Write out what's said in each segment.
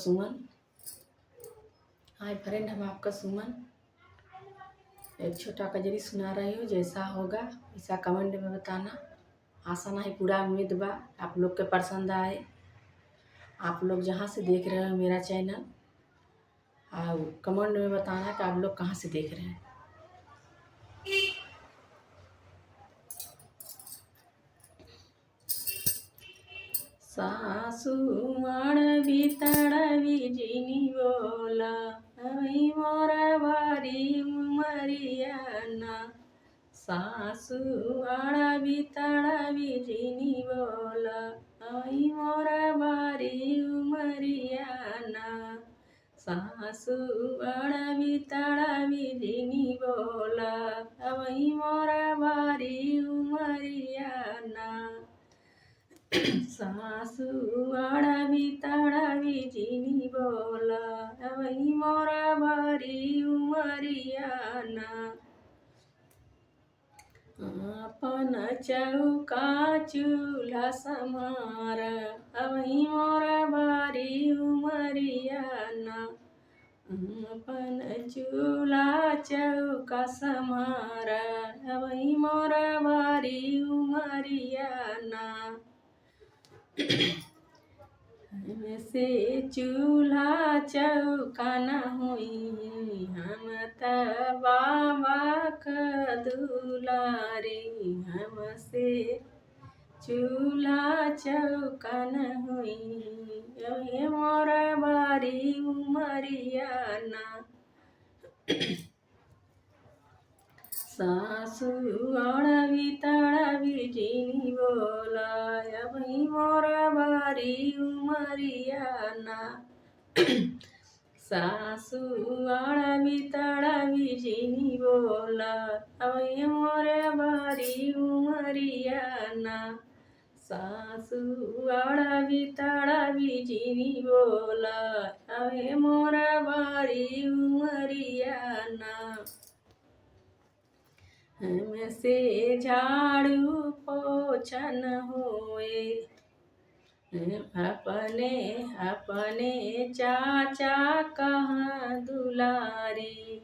सुमन। Hi friend, हम आपका सुमन एक छोटा कजरी सुना रही हूँ। जैसा होगा वैसा कमेंट में बताना। आशा नहीं पूरा उम्मीद बा आप लोग के पसंद आए। आप लोग जहाँ से देख रहे हो मेरा चैनल, कमेंट में बताना कि आप लोग कहाँ से देख रहे हैं। सासू मड़वी तड़वी जिनी बोला अभी मोरा बारी उमरियाना। सासू अड़वी तड़वी जिनी बोला अभी मोरा बारी उमरियाना। सासू अड़वी तड़वी जिनी बोला अभी मोरा बारी उमरियाना। सासू अड़वी तड़वी जिनी बोला अभी मोरा बारी उमरियाना। अपन चौका चूल्हा समार अभी मोरा बारी उमरियाना। अपन चूल्हा चौका समार अभी मोरा बारी उमरियाना। से चूल्हा चौका न हुई हम त बाबा का दुलारी। हमसे चूल्हा चौका न हुई अभी मोरा बारी उमरियाना। सासू अड़वी तड़वी जिनी बोला अभी मोरा बारी उमरियाना। सासू अड़वी तड़वी जिनी बोला अभी मोरा बारी उमरियाना। सासू अड़वी तड़वी जिनी बोला अभी मोरा बारी उमरियाना। हमसे झाड़ू पोछन होए अपने अपने चाचा कहाँ दुलारी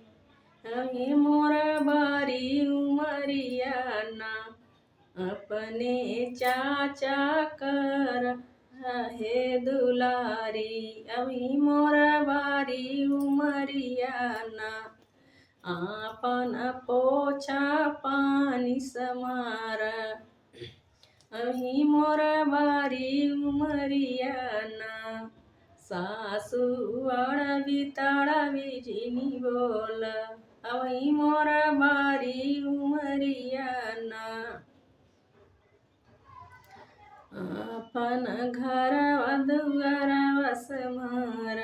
अभी मोरा बारी उमरियाना। अपने चाचा कर है दुलारी अभी मोरा बारी उमरियाना। आपन पोछा पानी समार अभी मोरा बारी उमरियाना। सासू अड़वी तड़वी जिनी बोला अभी मोरा बारी उमरियाना। अपन घर दुआरा समार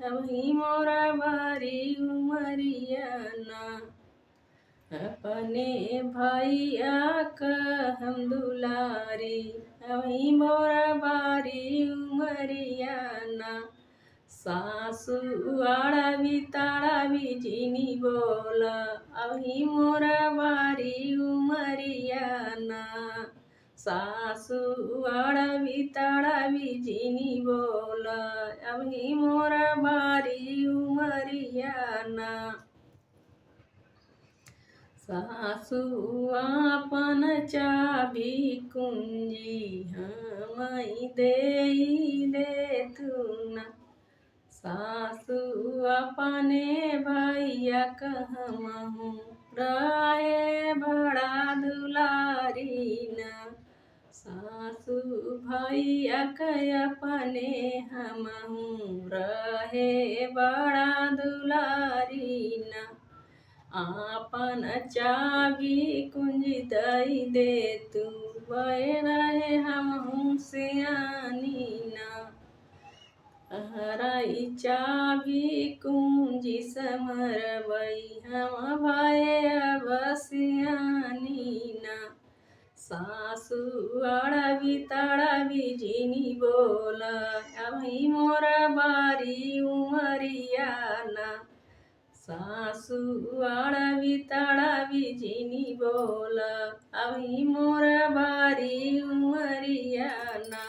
अभी मोरा बारी उमरियाना। अपने भैया का हम दुलारी अभी मोरा बारी उमरियाना। सासू अड़वी तड़वी जिनी बोला अभी मोरा बारी उमरियाना। सासू अड़वी तड़वी जिनी बोला अभी मोरा बारी उमरियाना। सासू आपन चाबी कुंजी हमाई देई देतुना। सासू अपने भैया कहमहू रहे बड़ा दुलारी न। सासू भैया के अपने हमहू रहे बड़ा दुलारी न। आपन चाबी कुंजी दई दे तू वह रहे हमहू सियानी ना। हराई चाबी कुंजी समरवई हम भये अब सियानी ना। सासू अड़वी तड़वी जिनी बोला अभी मोरा बारी उमरियाना। सासू अड़वी तड़वी जिनी बोला अभी मोरा बारी उमरियाना।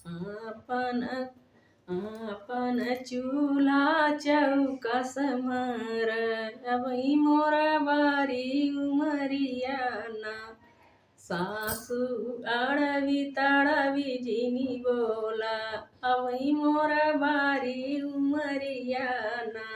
अपन अपन चूल्हा चौका समर अबही मोरा बारी उमरियाना सासू अड़वी तड़वी जिनी बोला अबही मोरा बारी उमरियाना।